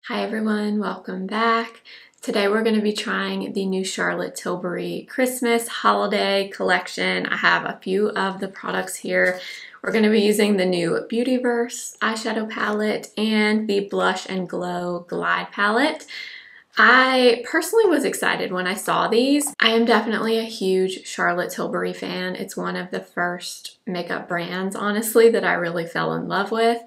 Hi everyone, welcome back. Today we're going to be trying the new Charlotte Tilbury Christmas holiday collection. I have a few of the products here. We're going to be using the new Beautyverse eyeshadow palette and the Blush and Glow Glide palette. I personally was excited when I saw these. I am definitely a huge Charlotte Tilbury fan. It's one of the first makeup brands, honestly, that I really fell in love with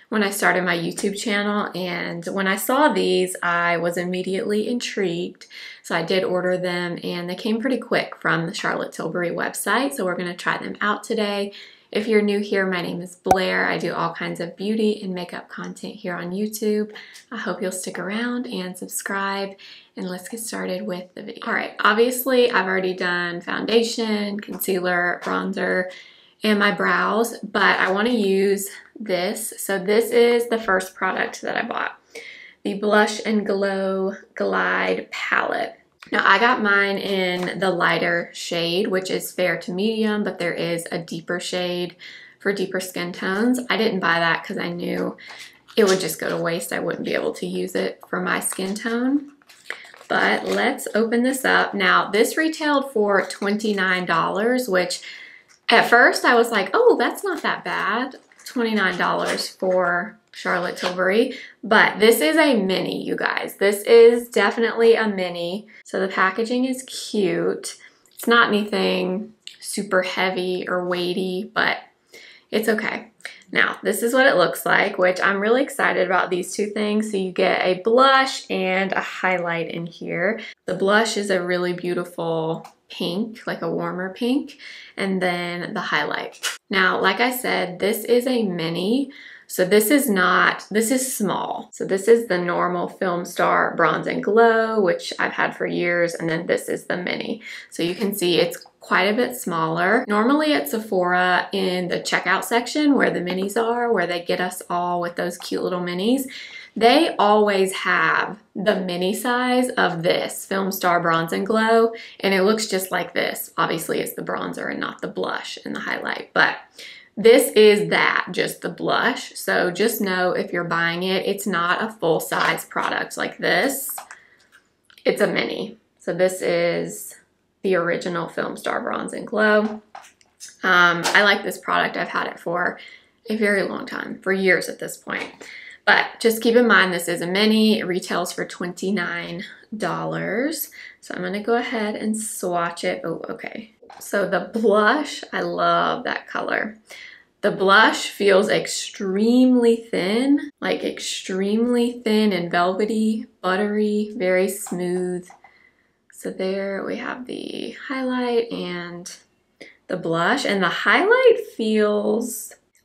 when I started my YouTube channel, and when I saw these, I was immediately intrigued. So I did order them and they came pretty quick from the Charlotte Tilbury website. So we're gonna try them out today. If you're new here, my name is Blair. I do all kinds of beauty and makeup content here on YouTube. I hope you'll stick around and subscribe, and let's get started with the video. All right, obviously I've already done foundation, concealer, bronzer, and my brows, but I want to use this. So this is the first product that I bought, the Blush and Glow Glide palette. Now I got mine in the lighter shade, which is fair to medium, but there is a deeper shade for deeper skin tones. I didn't buy that because I knew it would just go to waste. I wouldn't be able to use it for my skin tone. But let's open this up. Now this retailed for $29, which at first I was like, oh, that's not that bad. $29 for Charlotte Tilbury, but this is a mini, you guys. This is definitely a mini. So the packaging is cute. It's not anything super heavy or weighty, but it's okay. Now, this is what it looks like, which I'm really excited about these two things. So you get a blush and a highlight in here. The blush is a really beautiful pink, like a warmer pink, and then the highlight. Now, like I said, this is a mini, so this is small. So this is the normal Filmstar Bronze and Glow, which I've had for years, and then this is the mini. So you can see it's quite a bit smaller. Normally at Sephora in the checkout section where the minis are, where they get us all with those cute little minis, they always have the mini size of this Filmstar Bronze and Glow, and it looks just like this. Obviously it's the bronzer and not the blush and the highlight, but this is just the blush. So just know if you're buying it, it's not a full-size product like this. It's a mini. So this is the original Filmstar Bronze and Glow. I like this product. I've had it for a very long time, for years at this point. But just keep in mind, this is a mini. It retails for $29. So I'm gonna go ahead and swatch it. Oh, okay. So the blush, I love that color. The blush feels extremely thin, like extremely thin and velvety, buttery, very smooth. So there we have the highlight and the blush, and the highlight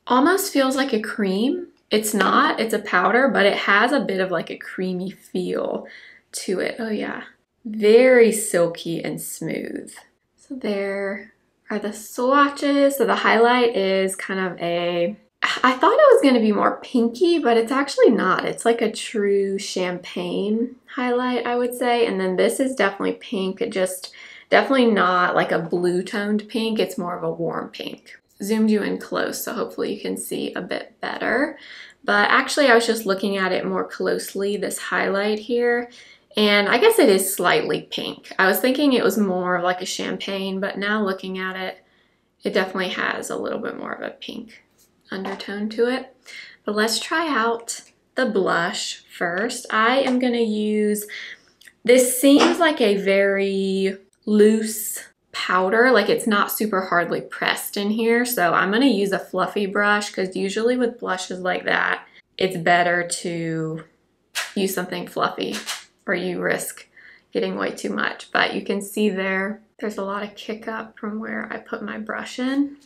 almost feels like a cream. It's not, it's a powder, but it has a bit of like a creamy feel to it. Oh yeah, very silky and smooth. So there are the swatches. So the highlight is kind of I thought it was going to be more pinky, but it's actually not. It's like a true champagne highlight, I would say. And then this is definitely pink. It just definitely not like a blue toned pink. It's more of a warm pink. Zoomed you in close, so hopefully you can see a bit better. But actually I was just looking at it more closely, this highlight here, and I guess it is slightly pink. I was thinking it was more like a champagne, but now looking at it, it definitely has a little bit more of a pink undertone to it. But let's try out the blush first. I am gonna use, this seems like a very loose powder, like it's not super hardly pressed in here. So I'm gonna use a fluffy brush because usually with blushes like that, it's better to use something fluffy or you risk getting way too much. But you can see there's a lot of kick up from where I put my brush in.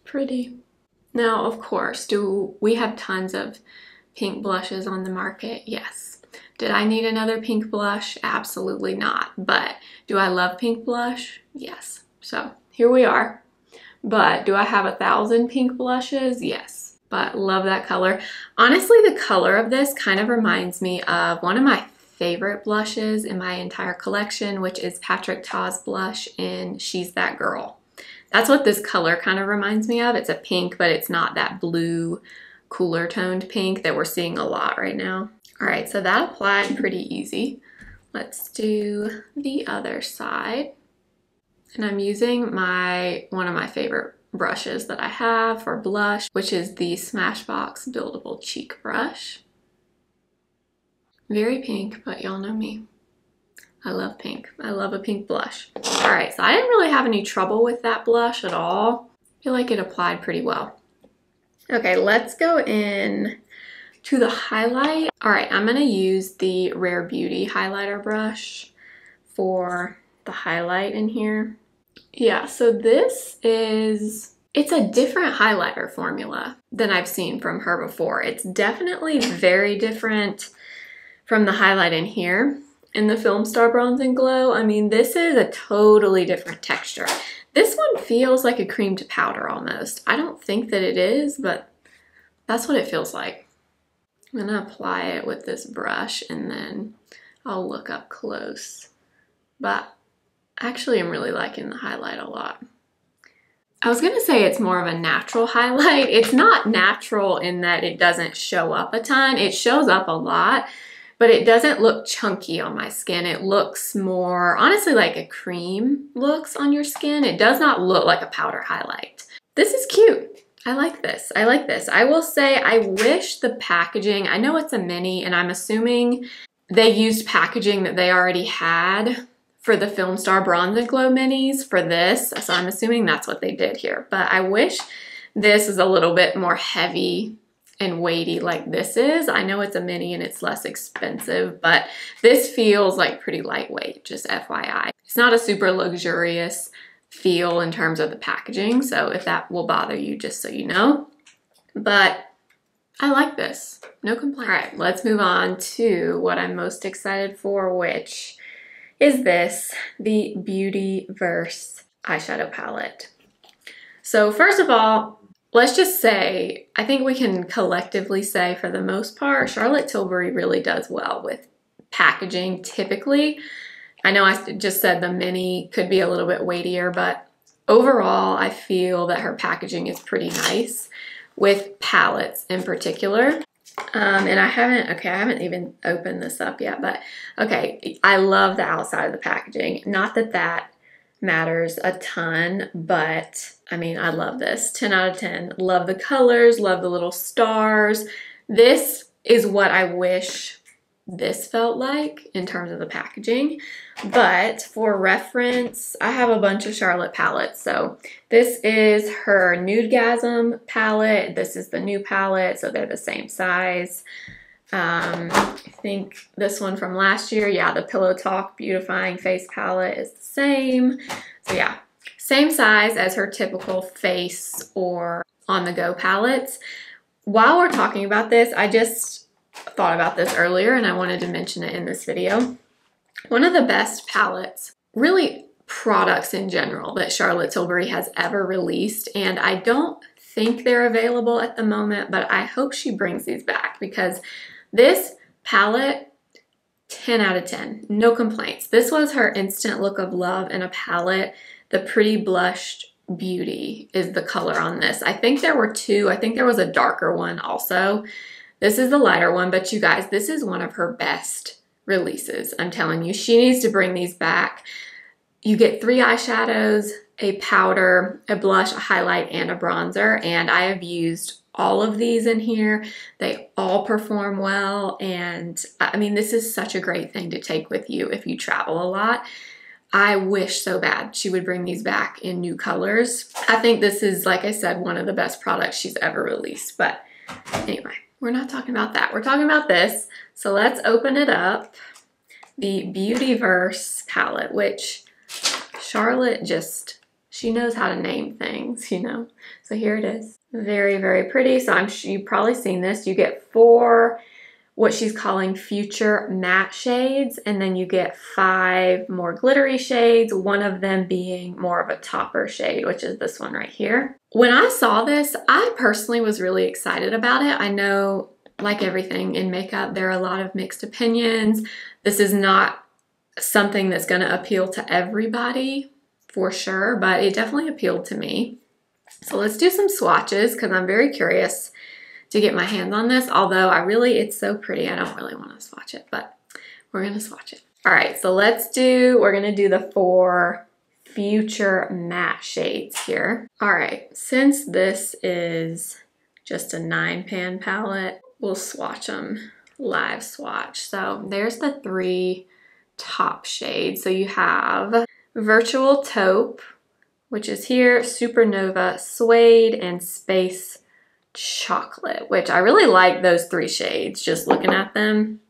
Pretty. Now, of course, do we have tons of pink blushes on the market? Yes. Did I need another pink blush? Absolutely not. But do I love pink blush? Yes. So here we are. But do I have 1,000 pink blushes? Yes. But love that color. Honestly, the color of this kind of reminds me of one of my favorite blushes in my entire collection, which is Patrick Ta's blush in She's That Girl. That's what this color kind of reminds me of. It's a pink, but it's not that blue, cooler toned pink that we're seeing a lot right now. All right, so that applied pretty easy. Let's do the other side. And I'm using one of my favorite brushes that I have for blush, which is the Smashbox Buildable Cheek Brush. Very pink, but y'all know me. I love pink. I love a pink blush. All right, so I didn't really have any trouble with that blush at all. I feel like it applied pretty well. Okay, let's go in to the highlight. All right, I'm gonna use the Rare Beauty highlighter brush for the highlight in here. Yeah, so it's a different highlighter formula than I've seen from her before. It's definitely very different from the highlight in here. In the Filmstar Bronze Glow, I mean, this is a totally different texture. This one feels like a cream to powder almost. I don't think that it is, but that's what it feels like. I'm gonna apply it with this brush and then I'll look up close. But actually, I'm really liking the highlight a lot. I was gonna say it's more of a natural highlight. It's not natural in that it doesn't show up a ton. It shows up a lot, but it doesn't look chunky on my skin. It looks more, honestly, like a cream looks on your skin. It does not look like a powder highlight. This is cute. I like this. I like this. I will say I wish the packaging, I know it's a mini and I'm assuming they used packaging that they already had for the Filmstar Bronze Glow minis for this. So I'm assuming that's what they did here. But I wish this is a little bit more heavy and weighty like this is. I know it's a mini and it's less expensive, but this feels like pretty lightweight, just FYI. It's not a super luxurious feel in terms of the packaging, so if that will bother you, just so you know. But I like this, no complaints. All right, let's move on to what I'm most excited for, which is this, the Beautyverse eyeshadow palette. So first of all, let's just say, I think we can collectively say for the most part, Charlotte Tilbury really does well with packaging typically. I know I just said the mini could be a little bit weightier, but overall I feel that her packaging is pretty nice with palettes in particular. And I haven't even opened this up yet, but okay, I love the outside of the packaging. Not that that matters a ton, but I mean, I love this. 10 out of 10. Love the colors, love the little stars. This is what I wish this felt like in terms of the packaging. But for reference, I have a bunch of Charlotte palettes. So this is her Nudegasm palette. This is the new palette, so they're the same size. I think this one from last year, yeah, the Pillow Talk Beautifying Face palette is the same. So yeah, same size as her typical face or on-the-go palettes. While we're talking about this, I just thought about this earlier and I wanted to mention it in this video. One of the best palettes, really products in general, that Charlotte Tilbury has ever released, and I don't think they're available at the moment, but I hope she brings these back because this palette, 10 out of 10, no complaints. This was her instant look of love in a palette. The Pretty Blushed Beauty is the color on this. I think there were two. I think there was a darker one also. This is the lighter one, but you guys, this is one of her best releases. I'm telling you, she needs to bring these back. You get 3 eyeshadows, a powder, a blush, a highlight, and a bronzer, and I have used all of these in here. They all perform well, and I mean, this is such a great thing to take with you if you travel a lot. I wish so bad she would bring these back in new colors. I think this is, like I said, one of the best products she's ever released, but anyway, we're not talking about that. We're talking about this. So let's open it up. The Beautyverse palette, which Charlotte just, she knows how to name things, you know? So here it is. Very, very pretty. So you've probably seen this. You get 4 what she's calling future matte shades, and then you get 5 more glittery shades, one of them being more of a topper shade, which is this one right here. When I saw this, I personally was really excited about it. I know, like everything in makeup, there are a lot of mixed opinions. This is not something that's going to appeal to everybody for sure, but it definitely appealed to me. So let's do some swatches because I'm very curious to get my hands on this, although it's so pretty, I don't really want to swatch it, but we're gonna swatch it. All right, so we're gonna do the 4 Future matte shades here. All right, since this is just a 9-pan palette, we'll swatch them, live swatch. So there's the 3 top shades. So you have Virtual Taupe, which is here, Supernova Suede, and Space Chocolate, which I really like those 3 shades, just looking at them.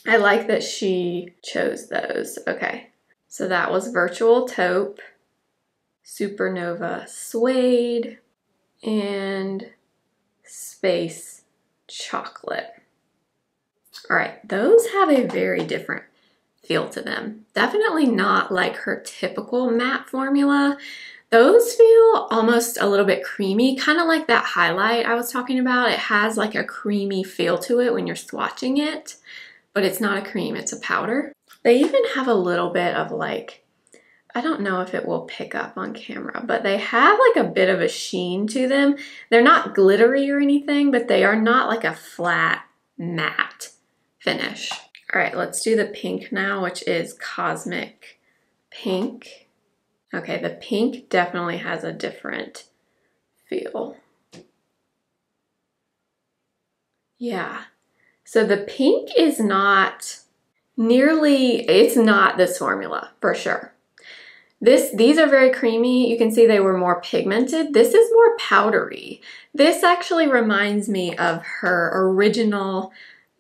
I like that she chose those. Okay, so that was Virtual Taupe, Supernova Suede, and Space Chocolate. All right, those have a very different feel to them. Definitely not like her typical matte formula. Those feel almost a little bit creamy, kind of like that highlight I was talking about. It has like a creamy feel to it when you're swatching it, but it's not a cream, it's a powder. They even have a little bit of like, I don't know if it will pick up on camera, but they have like a bit of a sheen to them. They're not glittery or anything, but they are not like a flat matte finish. All right, let's do the pink now, which is Cosmic Pink. Okay, the pink definitely has a different feel. Yeah, so the pink is not it's not this formula for sure. These are very creamy. You can see they were more pigmented. This is more powdery. This actually reminds me of her original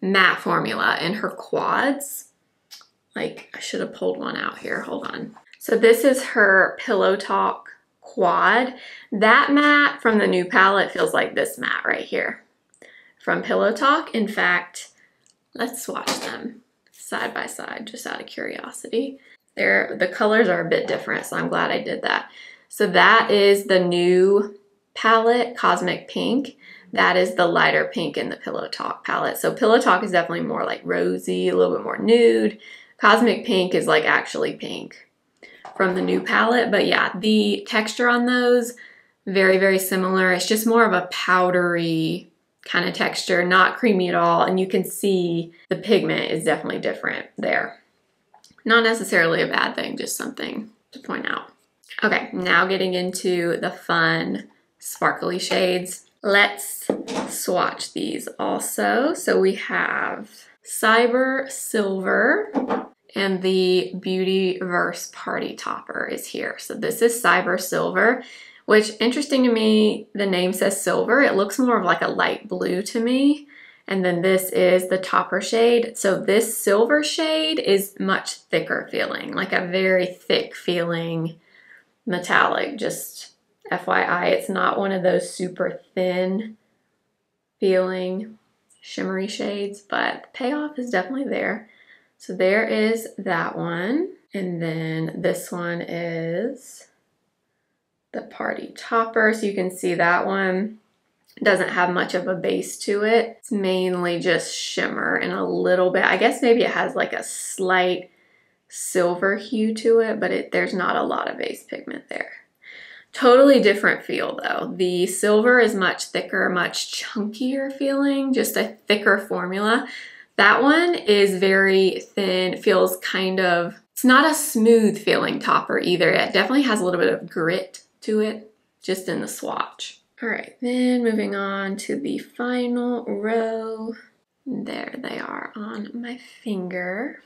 matte formula in her quads. Like, I should have pulled one out here, hold on. So this is her Pillow Talk quad. That matte from the new palette feels like this matte right here from Pillow Talk. In fact, let's swatch them side by side just out of curiosity. The colors are a bit different, so I'm glad I did that. So that is the new palette, Cosmic Pink. That is the lighter pink in the Pillow Talk palette. So Pillow Talk is definitely more like rosy, a little bit more nude. Cosmic Pink is like actually pink from the new palette. But yeah, the texture on those, very, very similar. It's just more of a powdery kind of texture, not creamy at all. And you can see the pigment is definitely different there. Not necessarily a bad thing, just something to point out. Okay, now getting into the fun, sparkly shades. Let's swatch these also. So we have Cyber Silver and the Beautyverse Party Topper is here. So this is Cyber Silver, which, interesting to me, the name says silver. It looks more of like a light blue to me. And then this is the topper shade. So this silver shade is much thicker feeling, like a very thick feeling metallic. Just FYI, it's not one of those super thin feeling shimmery shades, but the payoff is definitely there. So there is that one. And then this one is the Party Topper. So you can see that one doesn't have much of a base to it. It's mainly just shimmer and a little bit, I guess maybe it has like a slight silver hue to it, but there's not a lot of base pigment there. Totally different feel though. The silver is much thicker, much chunkier feeling, just a thicker formula. That one is very thin, feels kind of, it's not a smooth feeling topper either. It definitely has a little bit of grit to it, just in the swatch. All right, then moving on to the final row. There they are on my finger.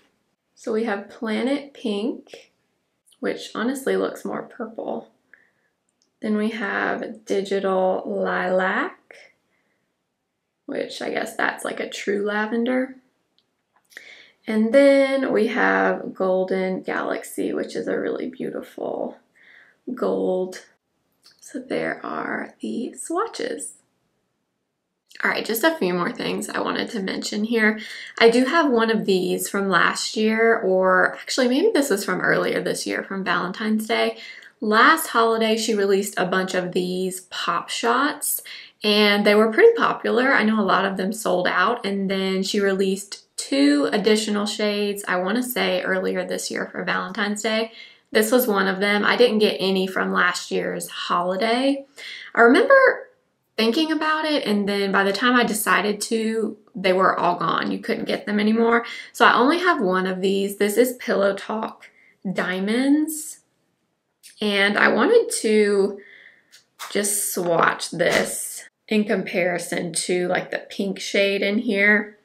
So we have Planet Pink, which honestly looks more purple. Then we have Digital Lilac, which I guess that's like a true lavender. And then we have Golden Galaxy, which is a really beautiful gold. So there are the swatches. All right, just a few more things I wanted to mention here. I do have one of these from last year, or actually maybe this was from earlier this year, from Valentine's Day. Last holiday, she released a bunch of these pop shots, and they were pretty popular. I know a lot of them sold out, and then she released 2 additional shades, I want to say earlier this year for Valentine's Day. This was one of them. I didn't get any from last year's holiday. I remember thinking about it, and then by the time I decided to, they were all gone. You couldn't get them anymore. So I only have one of these. This is Pillow Talk Diamonds. And I wanted to just swatch this in comparison to like the pink shade in here.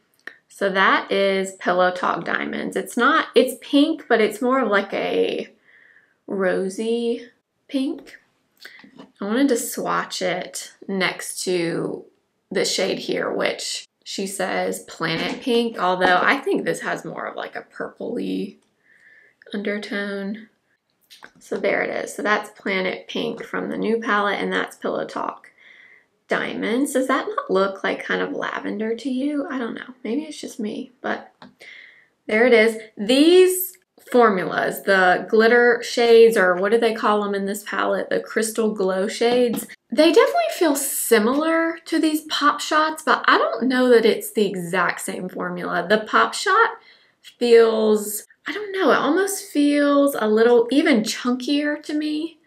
So that is Pillow Talk Diamonds. It's pink, but it's more of like a rosy pink. I wanted to swatch it next to the shade here, which she says Planet Pink, although I think this has more of like a purpley undertone. So there it is. So that's Planet Pink from the new palette, and that's Pillow Talk Diamonds. Does that not look like kind of lavender to you? I don't know. Maybe it's just me, but there it is. These formulas, the glitter shades, or what do they call them in this palette? The crystal glow shades. They definitely feel similar to these Pop Shots, but I don't know that it's the exact same formula. The Pop Shot feels, I don't know, it almost feels a little even chunkier to me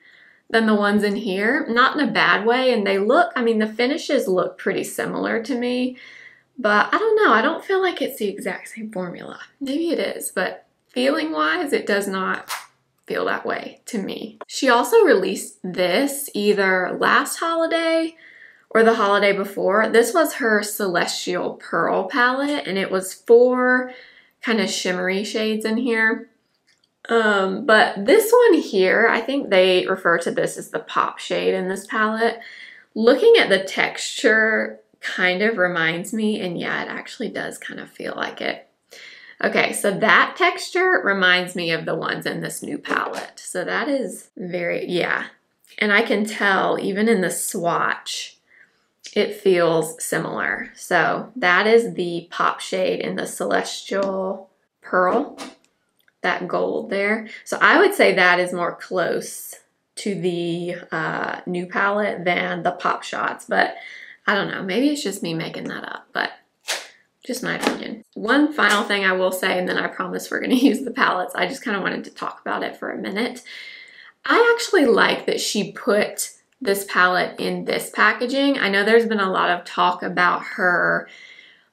than the ones in here. Not in a bad way, and they look, I mean, the finishes look pretty similar to me, but I don't know, I don't feel like it's the exact same formula. Maybe it is, but feeling-wise, it does not feel that way to me. She also released this either last holiday or the holiday before. This was her Celestial Pearl palette, and it was 4 kind of shimmery shades in here. But this one here, I think they refer to this as the pop shade in this palette. Looking at the texture kind of reminds me, and yeah, it actually does kind of feel like it. Okay, so that texture reminds me of the ones in this new palette. So that is very, yeah. And I can tell even in the swatch, it feels similar. So that is the pop shade in the Celestial Pearl, that gold there. So I would say that is more close to the new palette than the Pop Shots, but I don't know, maybe it's just me making that up, but just my opinion. One final thing I will say, and then I promise we're gonna use the palettes. I just kind of wanted to talk about it for a minute. I actually like that she put this palette in this packaging. I know there's been a lot of talk about her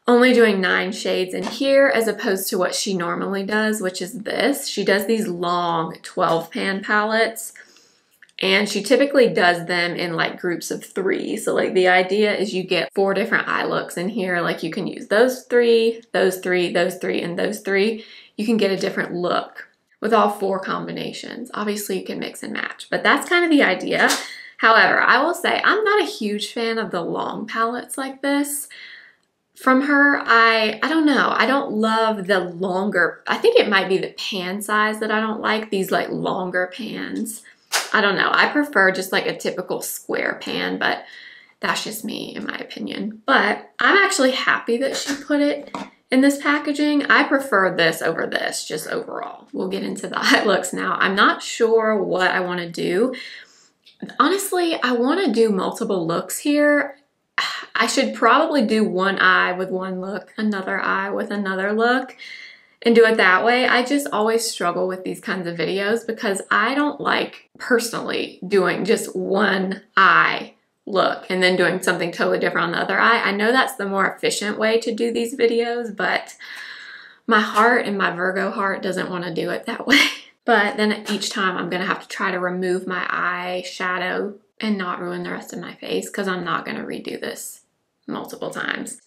only doing 9 shades in here as opposed to what she normally does, which is this. She does these long 12 pan palettes, and she typically does them in like groups of 3. So like the idea is you get 4 different eye looks in here. Like you can use those 3, those 3, those 3, and those 3. You can get a different look with all 4 combinations. Obviously you can mix and match, but that's kind of the idea. However, I will say I'm not a huge fan of the long palettes like this from her. I don't know. I don't love the longer, I think it might be the pan size that I don't like, these like longer pans. I don't know. I prefer just like a typical square pan, but that's just me in my opinion. But I'm actually happy that she put it in this packaging. I prefer this over this, just overall. We'll get into the eye looks now. I'm not sure what I want to do. Honestly, I want to do multiple looks here. I should probably do one eye with one look, another eye with another look, and do it that way. I just always struggle with these kinds of videos because I don't like personally doing just one eye look and then doing something totally different on the other eye. I know that's the more efficient way to do these videos, but my heart and my Virgo heart doesn't want to do it that way. But then each time I'm gonna have to try to remove my eyeshadow and not ruin the rest of my face because I'm not gonna redo this multiple times.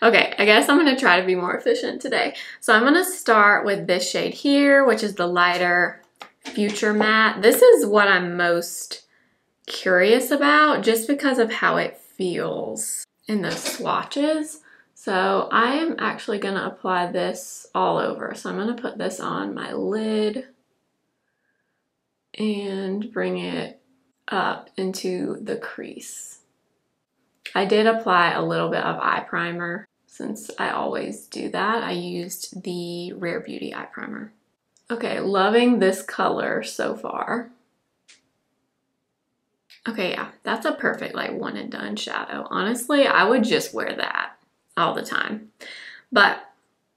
Okay, I guess I'm gonna try to be more efficient today. So I'm gonna start with this shade here, which is the lighter Future Matte. This is what I'm most curious about just because of how it feels in the swatches. So I am actually gonna apply this all over. So I'm gonna put this on my lid and bring it up into the crease. I did apply a little bit of eye primer since I always do that. I used the Rare Beauty eye primer. Okay, loving this color so far. Okay, yeah, that's a perfect like one and done shadow. Honestly, I would just wear that all the time. But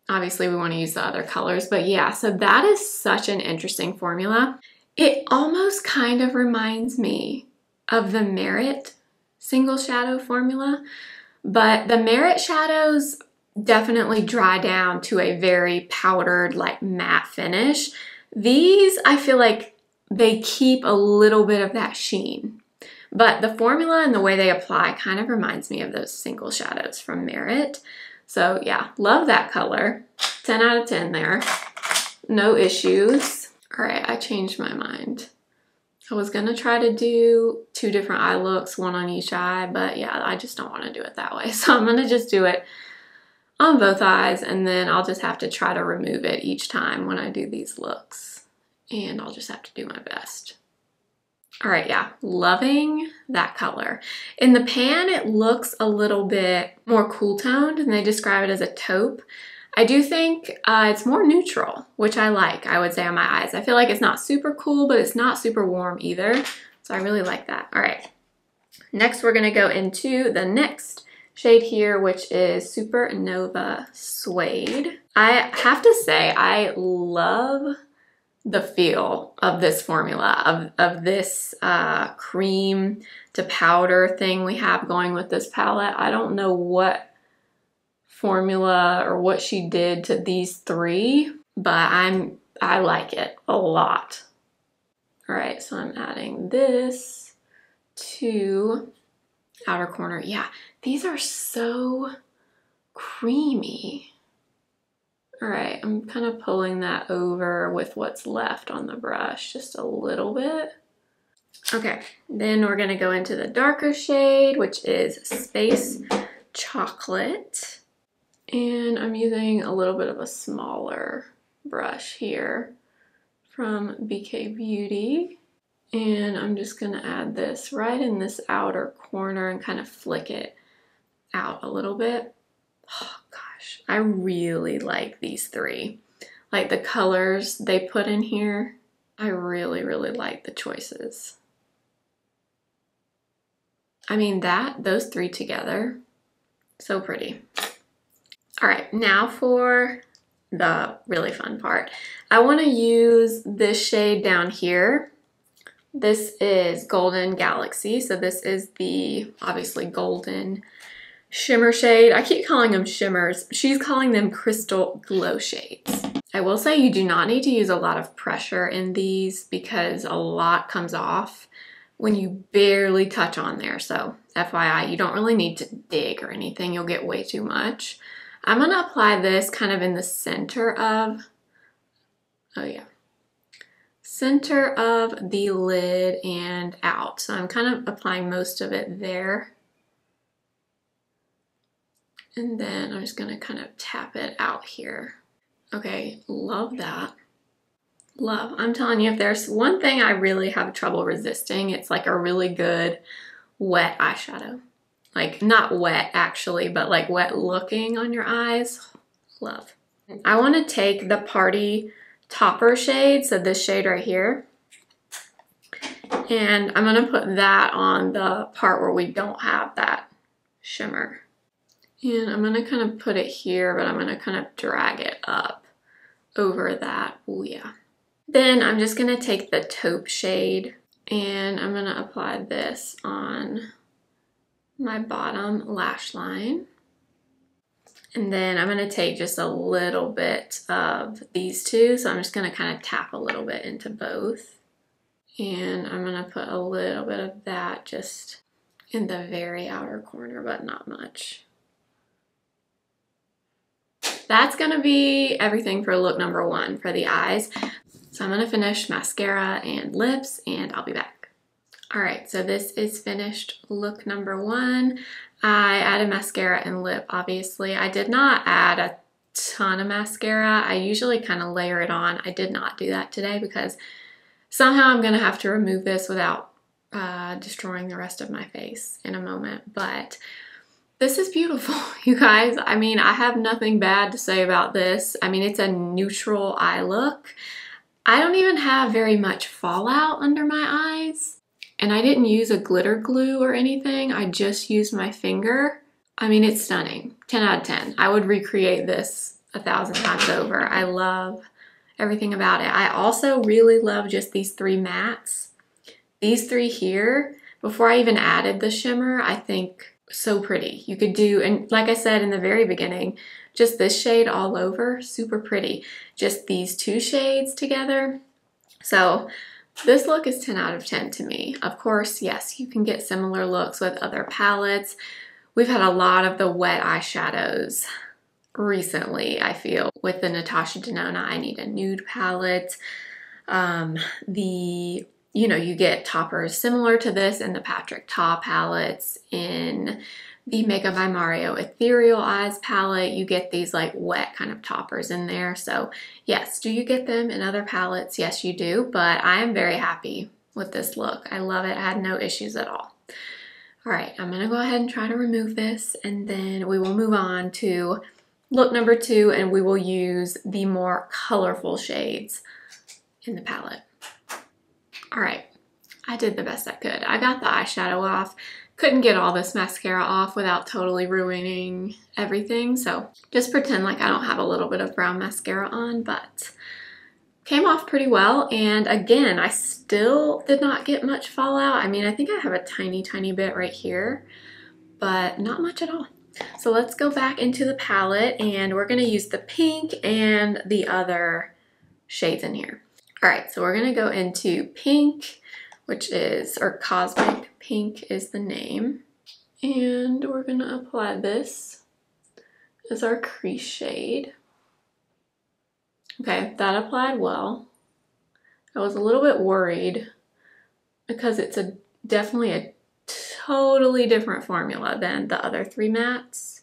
obviously we want to use the other colors. But yeah, so that is such an interesting formula. It almost kind of reminds me of the Merit single shadow formula, but the Merit shadows definitely dry down to a very powdered, like matte finish. These, I feel like they keep a little bit of that sheen, but the formula and the way they apply kind of reminds me of those single shadows from Merit. So yeah, love that color. 10 out of 10 there. No issues. All right, I changed my mind. I was gonna try to do 2 different eye looks, 1 on each eye, but yeah, I just don't wanna do it that way. So I'm gonna just do it on both eyes, and then I'll just have to try to remove it each time when I do these looks. And I'll just have to do my best. All right, yeah, loving that color. In the pan, it looks a little bit more cool toned, and they describe it as a taupe. I do think it's more neutral, which I like, I would say, on my eyes. I feel like it's not super cool, but it's not super warm either. So I really like that. All right, next we're gonna go into the next shade here, which is Supernova Suede. I have to say, I love the feel of this formula, of this cream to powder thing we have going with this palette. I don't know what formula or what she did to these 3, but I like it a lot. All right, so I'm adding this to outer corner. Yeah, these are so creamy. All right, I'm kind of pulling that over with what's left on the brush just a little bit. Okay, then we're gonna go into the darker shade, which is Space Chocolate. And I'm using a little bit of a smaller brush here from BK Beauty. And I'm just gonna add this right in this outer corner and kind of flick it out a little bit. Oh gosh, I really like these 3. Like the colors they put in here, I really, really like the choices. I mean, those 3 together, so pretty. All right, now for the really fun part. I want to use this shade down here. This is Golden Galaxy, so this is the obviously golden shimmer shade. I keep calling them shimmers. She's calling them crystal glow shades. I will say you do not need to use a lot of pressure in these because a lot comes off when you barely touch on there. So FYI, you don't really need to dig or anything. You'll get way too much. I'm gonna apply this kind of in the center of, center of the lid and out. So I'm kind of applying most of it there. And then I'm just gonna kind of tap it out here. Okay, love that. Love. I'm telling you, if there's one thing I really have trouble resisting, it's like a really good wet eyeshadow. Like not wet actually, but like wet looking on your eyes. Love. I want to take the Party Topper shade, so this shade right here, and I'm going to put that on the part where we don't have that shimmer. And I'm going to kind of put it here, but I'm going to kind of drag it up over that. Oh yeah. Then I'm just going to take the taupe shade and I'm going to apply this on my bottom lash line. And then I'm going to take just a little bit of these 2. So I'm just going to kind of tap a little bit into both. And I'm going to put a little bit of that just in the very outer corner, but not much. That's going to be everything for look number 1 for the eyes. So I'm going to finish mascara and lips and I'll be back. All right, so this is finished look number 1. I added mascara and lip, obviously. I did not add a ton of mascara. I usually kind of layer it on. I did not do that today because somehow I'm gonna have to remove this without destroying the rest of my face in a moment. But this is beautiful, you guys. I mean, I have nothing bad to say about this. I mean, it's a neutral eye look. I don't even have very much fallout under my eyes. And I didn't use a glitter glue or anything. I just used my finger. I mean, it's stunning. 10 out of 10. I would recreate this 1,000 times over. I love everything about it. I also really love just these three mattes. These three here, before I even added the shimmer, I think so pretty. You could do, and like I said in the very beginning, just this shade all over, super pretty. Just these two shades together. So this look is 10 out of 10 to me. Of course, yes, you can get similar looks with other palettes. We've had a lot of the wet eyeshadows recently, I feel. With the Natasha Denona I Need a Nude palette. You get toppers similar to this in the Patrick Ta palettes. In the Makeup by Mario Ethereal Eyes palette, you get these like wet kind of toppers in there. So yes, do you get them in other palettes? Yes, you do, but I am very happy with this look. I love it. I had no issues at all. All right, I'm gonna go ahead and try to remove this, and then we will move on to look number 2, and we will use the more colorful shades in the palette. All right, I did the best I could. I got the eyeshadow off. Couldn't get all this mascara off without totally ruining everything, so just pretend like I don't have a little bit of brown mascara on, but came off pretty well. And again, I still did not get much fallout. I mean, I think I have a tiny bit right here, but not much at all. So let's go back into the palette, and we're gonna use the pink and the other shades in here. All right, so we're gonna go into pink, which is, or Cosmic Pink is the name. And we're gonna apply this as our crease shade. Okay, that applied well. I was a little bit worried because it's definitely a totally different formula than the other 3 mattes,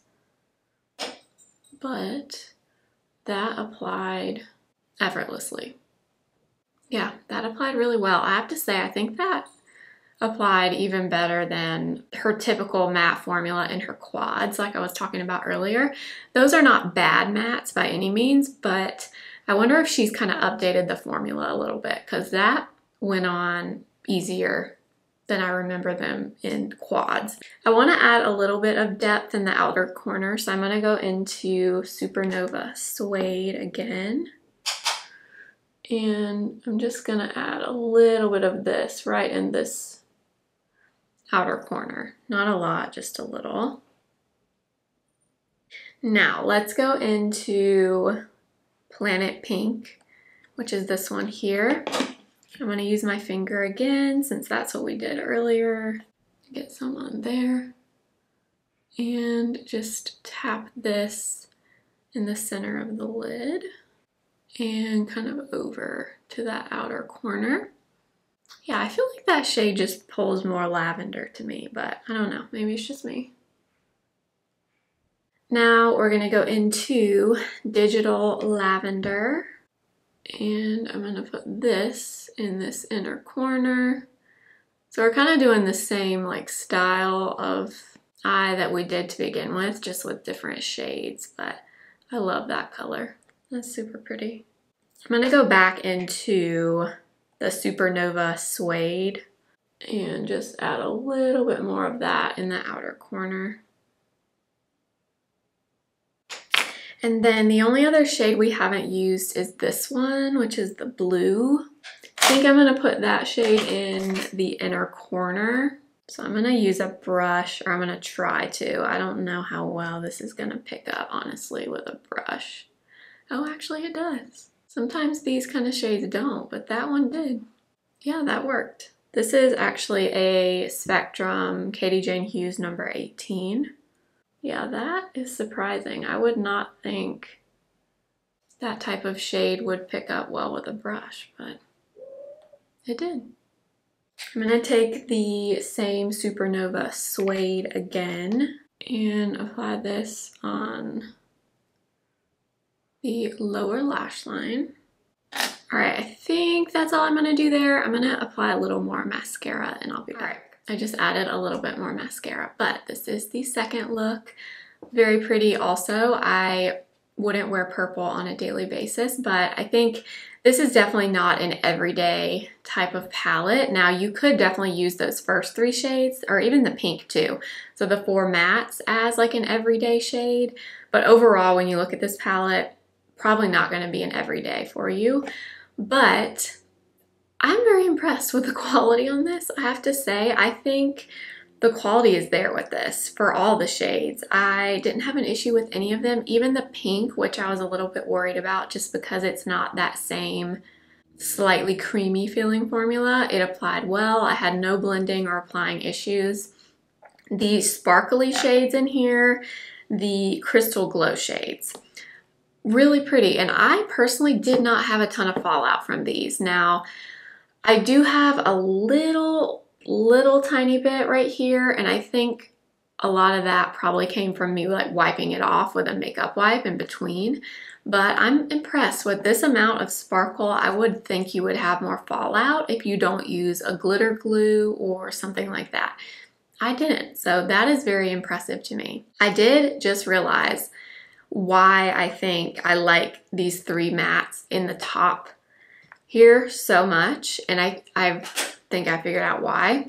but that applied effortlessly. Yeah, that applied really well. I have to say, I think that applied even better than her typical matte formula in her quads like I was talking about earlier. Those are not bad mattes by any means, but I wonder if she's kind of updated the formula a little bit, because that went on easier than I remember them in quads. I want to add a little bit of depth in the outer corner, so I'm going to go into Supernova Suede again. And I'm just going to add a little bit of this right in this outer corner. Not a lot, just a little. Now let's go into Planet Pink, which is this one here. I'm going to use my finger again, since that's what we did earlier. Get some on there. And just tap this in the center of the lid and kind of over to that outer corner. Yeah, I feel like that shade just pulls more lavender to me, but I don't know, maybe it's just me. Now we're gonna go into Digital Lavender, and I'm gonna put this in this inner corner. So we're kind of doing the same like style of eye that we did to begin with, just with different shades, but I love that color. That's super pretty. I'm gonna go back into the Supernova Suede and just add a little bit more of that in the outer corner. And then the only other shade we haven't used is this one, which is the blue. I think I'm gonna put that shade in the inner corner. So I'm gonna use a brush, or I'm gonna try to. I don't know how well this is gonna pick up, honestly, with a brush. Oh, actually it does. Sometimes these kind of shades don't, but that one did. Yeah, that worked. This is actually a Spectrum Katie Jane Hughes number 18. Yeah, that is surprising. I would not think that type of shade would pick up well with a brush, but it did. I'm gonna take the same Supernova Suede again and apply this on the lower lash line. All right, I think that's all I'm gonna do there. I'm gonna apply a little more mascara and I'll be back. All right, I just added a little bit more mascara, but this is the second look. Very pretty also. I wouldn't wear purple on a daily basis, but I think this is definitely not an everyday type of palette. Now you could definitely use those first 3 shades, or even the pink too. So the 4 mattes as like an everyday shade, but overall when you look at this palette, probably not going to be an everyday for you, but I'm very impressed with the quality on this. I have to say, I think the quality is there with this for all the shades. I didn't have an issue with any of them, even the pink, which I was a little bit worried about just because it's not that same slightly creamy feeling formula. It applied well. I had no blending or applying issues. The sparkly shades in here, the crystal glow shades, really pretty. And I personally did not have a ton of fallout from these. Now, I do have a little tiny bit right here, and I think a lot of that probably came from me like wiping it off with a makeup wipe in between. But I'm impressed with this amount of sparkle. I would think you would have more fallout if you don't use a glitter glue or something like that. I didn't, so that is very impressive to me. I did just realize why I think I like these three mattes in the top here so much, and I think I figured out why.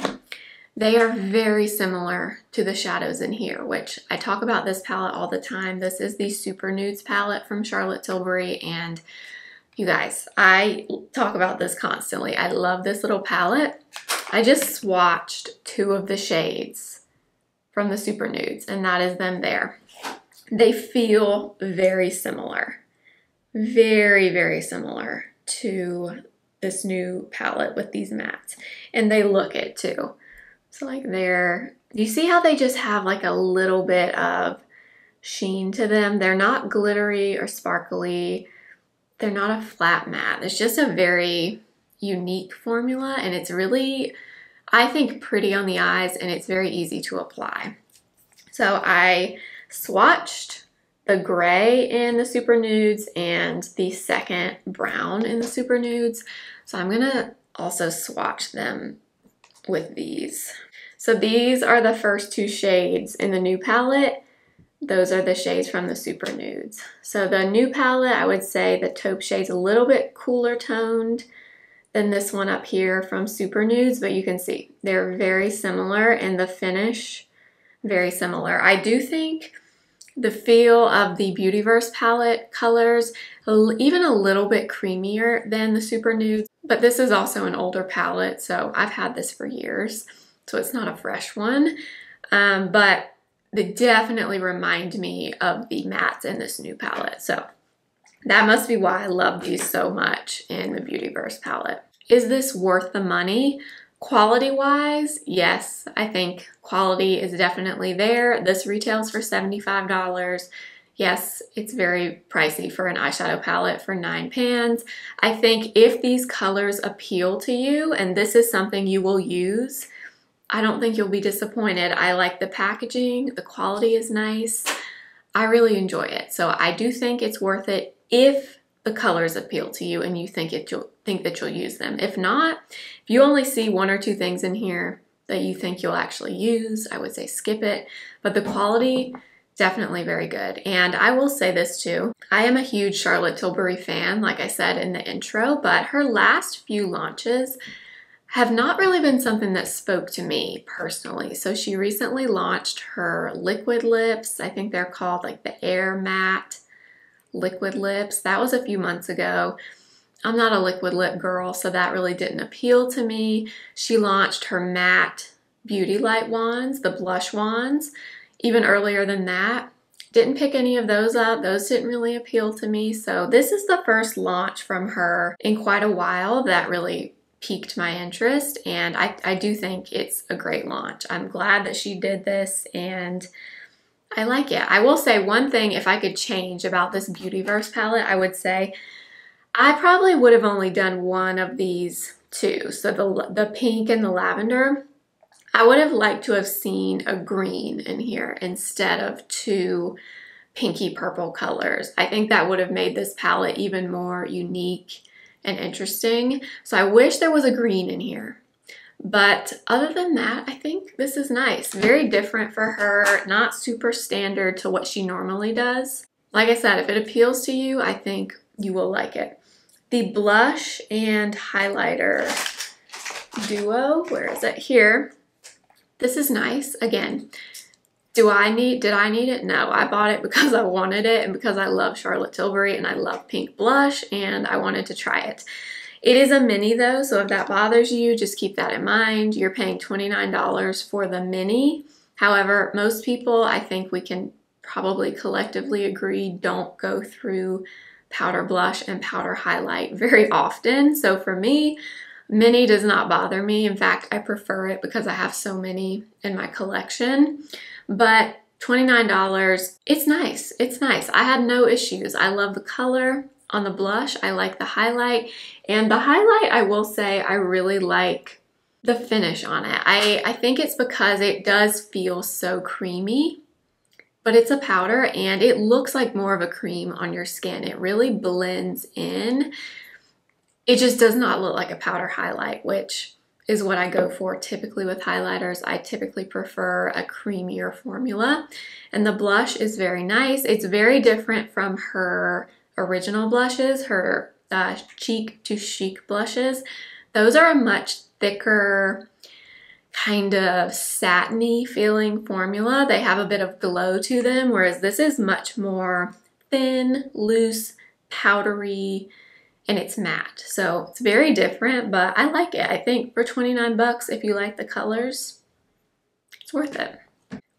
They are very similar to the shadows in here, which I talk about this palette all the time. This is the Super Nudes palette from Charlotte Tilbury, and you guys, I talk about this constantly. I love this little palette. I just swatched two of the shades from the Super Nudes, and that is them there. They feel very similar, very, very similar to this new palette with these mattes, and they look it too. So like you see how they just have like a little bit of sheen to them? They're not glittery or sparkly. They're not a flat matte. It's just a very unique formula, and it's really, I think, pretty on the eyes, and it's very easy to apply. So I swatched the gray in the Super Nudes and the second brown in the Super Nudes. So I'm gonna also swatch them with these. So these are the first two shades in the new palette. Those are the shades from the Super Nudes. So the new palette, I would say the taupe shade's a little bit cooler toned than this one up here from Super Nudes, but you can see they're very similar, and the finish, very similar. I do think the feel of the Beautyverse palette colors, even a little bit creamier than the Super Nudes, but this is also an older palette, so I've had this for years, so it's not a fresh one, but they definitely remind me of the mattes in this new palette, so that must be why I love these so much in the Beautyverse palette. Is this worth the money? Quality-wise, yes, I think quality is definitely there. This retails for $75. Yes, it's very pricey for an eyeshadow palette for 9 pans. I think if these colors appeal to you and this is something you will use, I don't think you'll be disappointed. I like the packaging, the quality is nice. I really enjoy it. So I do think it's worth it if the colors appeal to you and you think that you'll use them. If not, if you only see one or two things in here that you think you'll actually use, I would say skip it. But the quality, definitely very good. And I will say this too, I am a huge Charlotte Tilbury fan, like I said in the intro, but her last few launches have not really been something that spoke to me personally. So she recently launched her liquid lips. I think they're called like the Air Matte liquid lips. That was a few months ago. I'm not a liquid lip girl, so that really didn't appeal to me. She launched her matte beauty light wands, the blush wands, even earlier than that. Didn't pick any of those up. Those didn't really appeal to me. So this is the first launch from her in quite a while that really piqued my interest, and I do think it's a great launch. I'm glad that she did this, and I like it. I will say one thing, if I could change about this Beautyverse palette, I would say I probably would have only done one of these two. So the pink and the lavender, I would have liked to have seen a green in here instead of two pinky purple colors. I think that would have made this palette even more unique and interesting. So I wish there was a green in here. But other than that, I think this is nice. Very different for her, not super standard to what she normally does. Like I said, if it appeals to you, I think you will like it. The blush and highlighter duo, where is it? Here. This is nice. Again, Did I need it? No, I bought it because I wanted it and because I love Charlotte Tilbury and I love pink blush and I wanted to try it. It is a mini though, so if that bothers you, just keep that in mind. You're paying $29 for the mini. However, most people, I think we can probably collectively agree, don't go through powder blush and powder highlight very often. So for me, mini does not bother me. In fact, I prefer it because I have so many in my collection. But $29, it's nice. It's nice. I had no issues. I love the color on the blush. I like the highlight. And the highlight, I will say, I really like the finish on it. I think it's because it does feel so creamy, but it's a powder and it looks like more of a cream on your skin. It really blends in. It just does not look like a powder highlight, which is what I go for typically with highlighters. I typically prefer a creamier formula. And the blush is very nice. It's very different from her original blushes, her cheek to chic blushes. Those are a much thicker, kind of satiny feeling formula. They have a bit of glow to them, whereas this is much more thin, loose, powdery, and it's matte. So it's very different, but I like it. I think for 29 bucks, if you like the colors, it's worth it.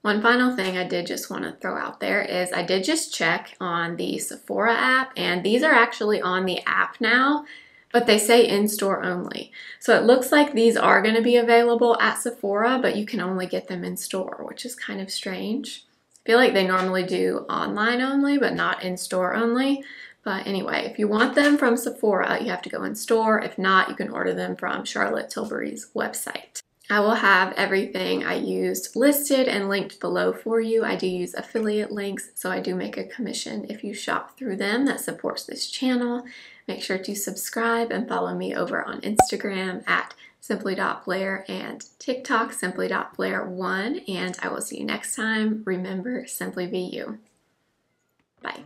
One final thing I did just want to throw out there is I did just check on the Sephora app, and these are actually on the app now, but they say in-store only. So it looks like these are going to be available at Sephora, but you can only get them in store, which is kind of strange. I feel like they normally do online only, but not in-store only. But anyway, if you want them from Sephora, you have to go in store. If not, you can order them from Charlotte Tilbury's website. I will have everything I used listed and linked below for you. I do use affiliate links, so I do make a commission if you shop through them. That supports this channel. Make sure to subscribe and follow me over on Instagram at simply.blair and TikTok simply.blair1. And I will see you next time. Remember, simply be you. Bye.